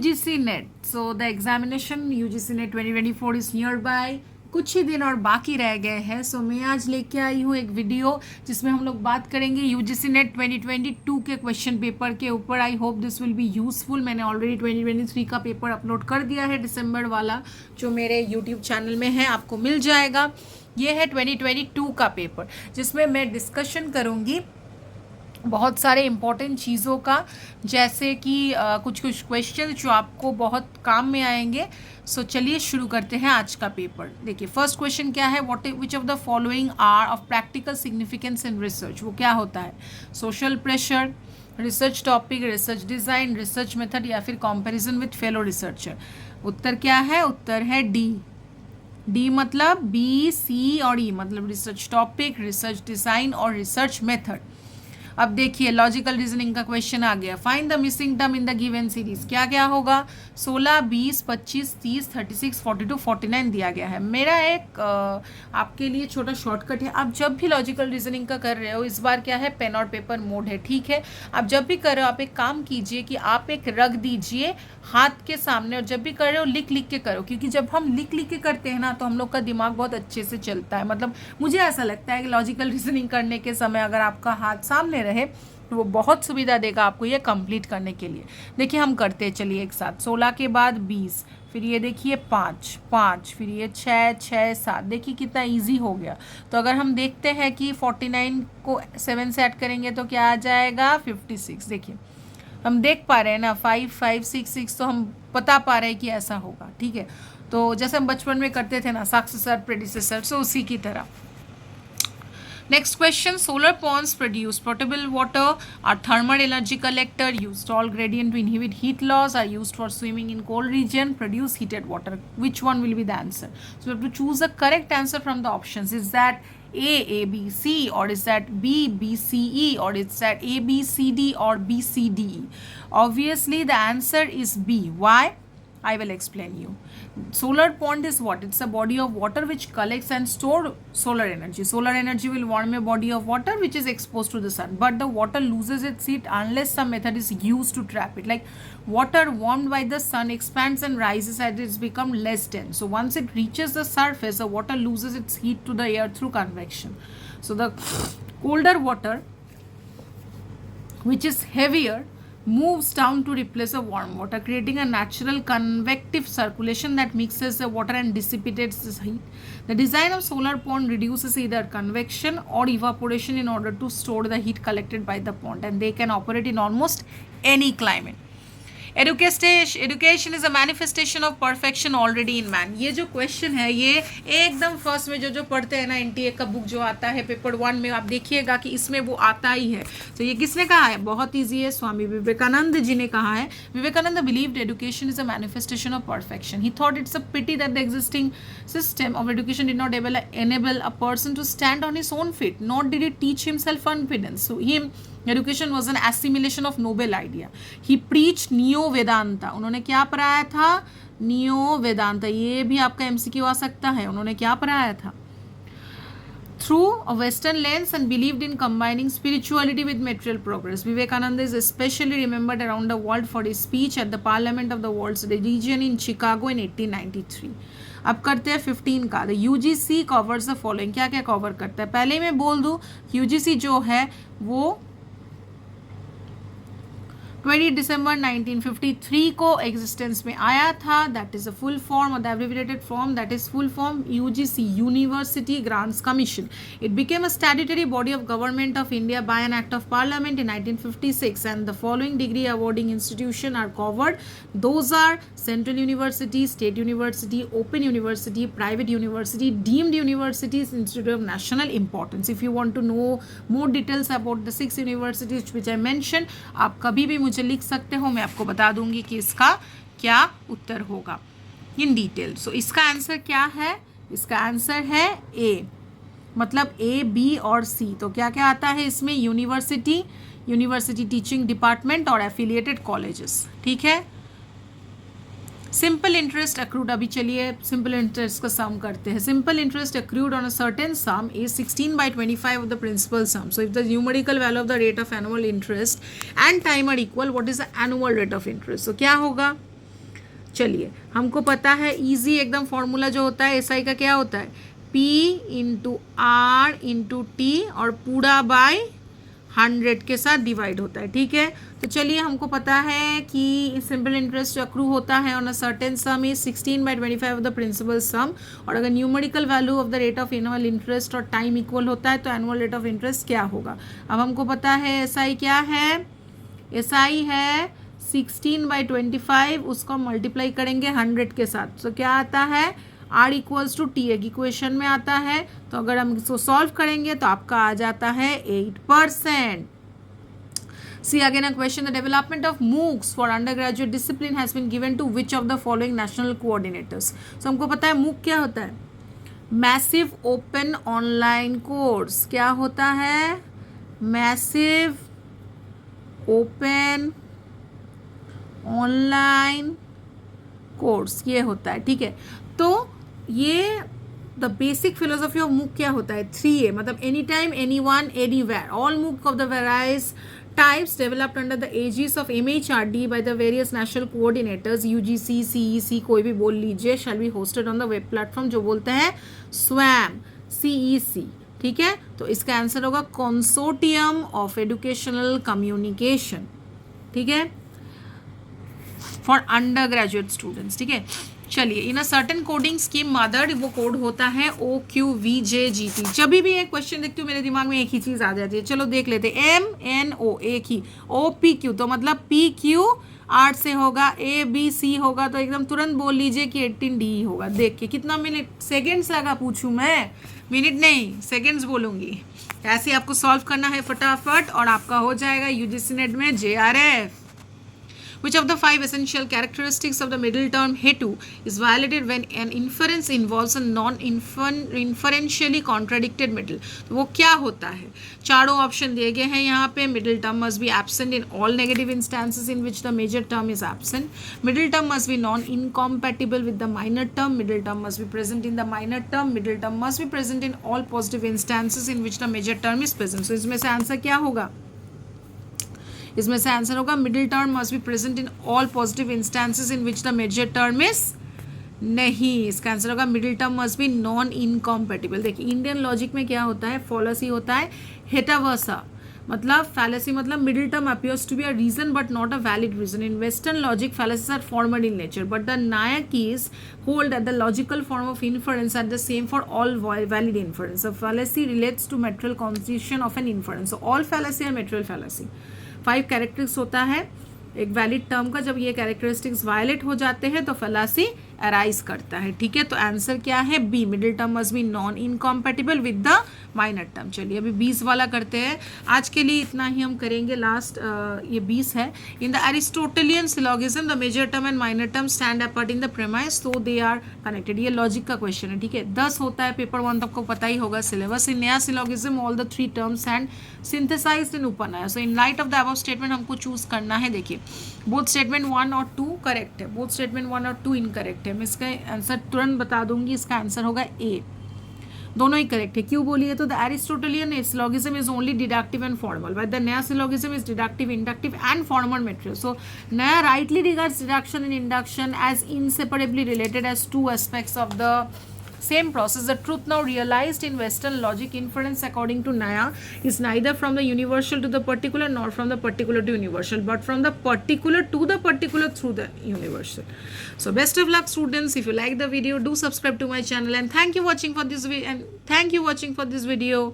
UGC net. So the examination UGC net 2024 is near by. कुछ ही दिन और बाकी रह गए हैं. सो मैं आज लेके आई हूँ एक वीडियो जिसमें हम लोग बात करेंगे UGC नेट 2022 के क्वेश्चन पेपर के ऊपर. I hope this will be useful. मैंने ऑलरेडी 2023 का पेपर अपलोड कर दिया है, दिसंबर वाला, जो मेरे यूट्यूब चैनल में है, आपको मिल जाएगा. ये है 2022 का पेपर जिसमें मैं डिस्कशन करूँगी बहुत सारे इंपॉर्टेंट चीज़ों का, जैसे कि कुछ क्वेश्चन जो आपको बहुत काम में आएंगे. सो चलिए शुरू करते हैं आज का पेपर. देखिए फर्स्ट क्वेश्चन क्या है, which of the following are of practical significance in research. वो क्या होता है? Social pressure, research topic, research design, research method या फिर कंपैरिजन विथ फेलो रिसर्चर. उत्तर क्या है? उत्तर है डी मतलब बी, सी और ई मतलब रिसर्च टॉपिक, रिसर्च डिज़ाइन और रिसर्च मेथड. अब देखिए लॉजिकल रीजनिंग का क्वेश्चन आ गया. Find the missing term in the given series. क्या क्या होगा? 16, 20, 25, 30, 36, 42, 49 दिया गया है. मेरा एक आपके लिए छोटा शॉर्टकट है. आप जब भी लॉजिकल रीजनिंग का कर रहे हो, इस बार क्या है, पेन और पेपर मोड है, ठीक है. आप जब भी कर रहे हो, आप एक काम कीजिए कि आप एक रख दीजिए हाथ के सामने, और जब भी कर रहे हो लिख लिख के करो, क्योंकि जब हम लिख लिख के करते हैं ना तो हम लोग का दिमाग बहुत अच्छे से चलता है. मतलब मुझे ऐसा लगता है कि लॉजिकल रीजनिंग करने के समय अगर आपका हाथ सामने रहे तो वो बहुत सुविधा देगा आपको ये कंप्लीट करने के लिए. देखिए हम करते हैं, चलिए एक साथ. 16 के बाद 20, फिर ये देखिए 5, फिर ये 6, 7. देखिए कितना इजी हो गया. तो अगर हम देखते हैं कि 49 को 7 से ऐड करेंगे तो क्या आ जाएगा? 56. देखिए हम देख पा रहे हैं ना, 5, 5, 6, 6, तो हम बता पा रहे हैं कि ऐसा होगा, ठीक है. तो जैसे हम बचपन में करते थे ना, सक्सेसर प्रेडिसेसर, सो उसी की तरह. Next question, solar ponds produce potable water, are thermal energy collector, use tall gradient to inhibit heat loss, are used for swimming in cold region, produce heated water. Which one will be the answer? So we have to choose the correct answer from the options. Is that A, B, C, or is that B, B, C, E, or is that A, B, C, D, or B, C, D, E? Obviously the answer is B. Why? I will explain you. Solar pond is what? It's a body of water which collects and stores solar energy. Solar energy will warm a body of water which is exposed to the sun. But the water loses its heat unless some method is used to trap it. Like water warmed by the sun expands and rises as it's become less dense. So once it reaches the surface, the water loses its heat to the air through convection. So the colder water, which is heavier, moves down to replace the warm water, creating a natural convective circulation that mixes the water and dissipates the heat. The design of solar pond reduces either convection or evaporation in order to store the heat collected by the pond, and they can operate in almost any climate. Education is a manifestation of perfection already in man. ये जो question है ये एकदम first में जो पढ़ते हैं ना, NTA का बुक जो आता है पेपर 1 में, आप देखिएगा कि इसमें वो आता ही है. तो ये किसने कहा है? बहुत ईजी है, स्वामी विवेकानंद जी ने कहा है. Vivekananda believed education is a manifestation of perfection. He thought it's a pity that the existing system of education did not enable a person to stand on his own feet, nor did it teach him self-confidence. So him education was an assimilation of noble idea. He preached neo vedanta. उन्होंने क्या पढ़ाया था? Neo Vedanta. ये भी आपका MCQ आ सकता है. उन्होंने क्या पढ़ाया था? Through a Western lens, and believed in combining spirituality with material progress. Vivekananda is especially remembered around the world for his speech at the Parliament of the World's Religion in Chicago in 1893. अब करते हैं 15 का. The UGC covers the following. क्या क्या cover करता है? पहले मैं बोल दूँ, UGC जो है वो 20 दिसंबर 1953 को एग्जिस्टेंस में आया था. That is a full form और the abbreviated form, that is full form UGC, University Grants Commission. It became a statutory body of government of India by an act of parliament in 1956, and the following degree awarding institution are covered. Those are central university, state university, open university, private university, deemed universities, institute of national importance. If you want to know more details about the 6 universities which I mention, आप कभी भी मुझे लिख सकते हो. मैं आपको बता दूंगी कि इसका क्या उत्तर होगा इन डिटेल. सो इसका आंसर क्या है? इसका आंसर है A, मतलब A, B और C. तो क्या क्या आता है इसमें? यूनिवर्सिटी, यूनिवर्सिटी टीचिंग डिपार्टमेंट और एफिलिएटेड कॉलेजेस, ठीक है. Simple interest accrued. अभी चलिए सिंपल इंटरेस्ट का सम करते हैं. Simple interest accrued on a certain sum is 16/25 of the principal sum. So if the numerical value of the rate of annual interest and time are equal, what is the annual rate of interest? तो क्या होगा? चलिए हमको पता है easy एकदम formula जो होता है एसआई का क्या होता है, P into R into T और पूरा बाय 100 के साथ डिवाइड होता है, ठीक है। तो चलिए हमको पता है कि सिंपल इंटरेस्ट अक्रू होता है on a certain sum is 16/25 of the principal sum, और अगर numerical value of the rate of annual interest और टाइम इक्वल होता है तो एनुअल रेट ऑफ इंटरेस्ट क्या होगा। अब हमको पता है एसआई क्या है, एसआई है 16/25, उसको मल्टीप्लाई करेंगे 100 के साथ, तो क्या आता है R इक्वल्स टू टी, एक इक्वेशन में आता है। तो अगर हम इसको सॉल्व करेंगे तो आपका आ जाता है 8%। See again a question. The development of MOOCs for undergraduate discipline has been given to which of the following national coordinators? So हमको पता है MOOC क्या होता है, मैसिव ओपन ऑनलाइन कोर्स। क्या होता है, मैसिव ओपन ऑनलाइन कोर्स, ये होता है, ठीक है। तो ये द बेसिक फिलोसफी ऑफ मूक क्या होता है, 3A, मतलब any time any one anywhere, all MOOC of the various types developed under the aegis of MHRD by the various national coordinators, UGC CEC कोई भी बोल लीजिए, shall be hosted on the web platform जो बोलते हैं swum CEC, ठीक है। तो इसका आंसर होगा कंसोर्टियम ऑफ एजुकेशनल कम्युनिकेशन, ठीक है, फॉर अंडर ग्रेजुएट स्टूडेंट्स, ठीक है। चलिए in a certain coding scheme mother, वो कोड होता है OQVJGT। जब भी एक क्वेश्चन देखती हूँ मेरे दिमाग में एक ही चीज आ जाती है, चलो देख लेते हैं, MNO एक ही, OPQ तो मतलब PQ 8 से होगा, ABC होगा, तो एकदम तुरंत बोल लीजिए कि 18D होगा। देख के कितना मिनट सेकेंड्स लगा, पूछूं मैं, मिनट नहीं सेकेंड्स बोलूंगी। ऐसे आपको सॉल्व करना है फटाफट और आपका हो जाएगा यूजीसी नेट में JRF। Which of the 5 essential characteristics of the middle term hetu is violated when an inference involves a non-inferentially contradicted middle? तो वो क्या होता है, चारों ऑप्शन दिए गए हैं यहाँ पे। middle term must be absent in all negative instances in which the major term is absent. Middle term must be non-incompatible with the minor term. Middle term must be present in the minor term. Middle term must be present in all positive instances in which the major term is present. So इसमें से answer क्या होगा, इसमें से answer होगा middle term must be present in all positive instances in which the major term is नहीं, इसका answer होगा middle term must be non incompatible. देखिए इंडियन लॉजिक में क्या होता है, फॉलसी होता है हेटावर्सा, मतलब फैलेसी मतलब middle term appears to be a reason but not a valid reason. In Western logic, fallacies are formal in nature, but the Nayakis hold that the logical form of inference are the same for all valid inference. A fallacy relates to material constitution of an inference. So all fallacy are material fallacy. 5 characteristics होता है एक valid term का, जब ये characteristics violet हो जाते हैं तो फैलासी अराइज करता है, ठीक है। तो आंसर क्या है, B, middle term must be non incompatible with the minor term. चलिए अभी 20 वाला करते हैं, आज के लिए इतना ही हम करेंगे, लास्ट ये 20 है। In the Aristotelian syllogism the major term and minor term stand apart in the premise, so they are connected. ये लॉजिक का क्वेश्चन है, ठीक है। 10 होता है, पेपर 1 तो आपको पता ही होगा syllabus. In Nyaya syllogism all the 3 terms and synthesized in upanaya. So in light of the above statement हमको चूज करना है। देखिए बोथ स्टेटमेंट 1 और 2 करेक्ट है, बोथ स्टेटमेंट 1 और 2 इनकरेक्ट है। मैं इसका आंसर तुरंत बता दूंगी, इसका आंसर होगा ए, दोनों ही करेक्ट है। क्यों बोलिए तो the Aristotelian syllogism is only deductive and formal, but the Nyaya syllogism is deductive, inductive and formal material. So Nyaya rightly regards deduction and induction as inseparably related as 2 aspects of the same process. The truth now realized in Western logic, inference according to Naya is neither from the universal to the particular nor from the particular to universal, but from the particular to the particular through the universal. So best of luck students. If you like the video, do subscribe to my channel, and thank you watching for this video.